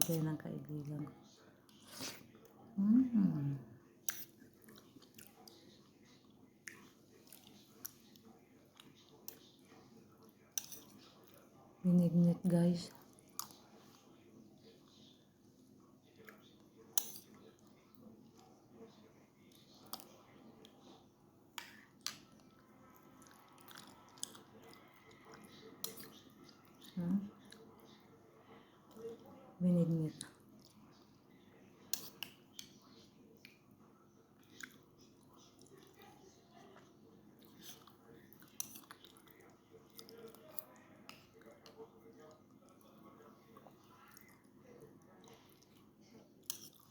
bigay ng kaibigan ko. Mm. Binignit guys. Binignit.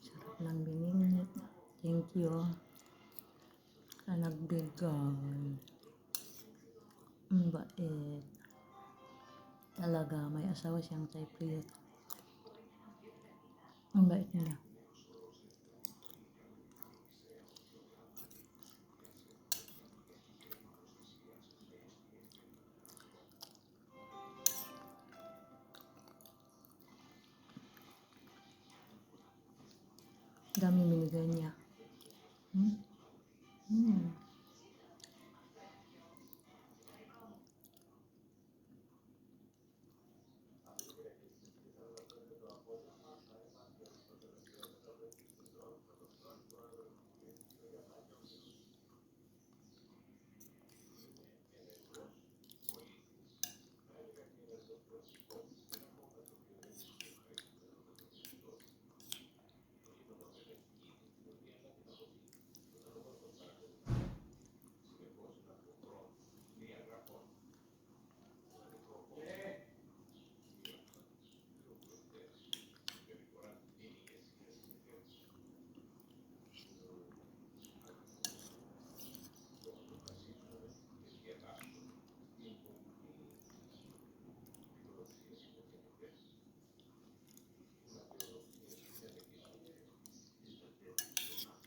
Sarap ng binignit. Thank you sa nagbigay. Ang bait. Talaga, may asawa siyang type. Ang bait niya. Dami binigay niya.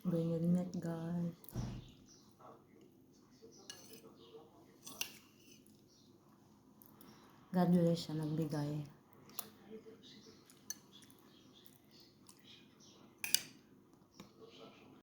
Binignit guys. God bless siya nagbigay.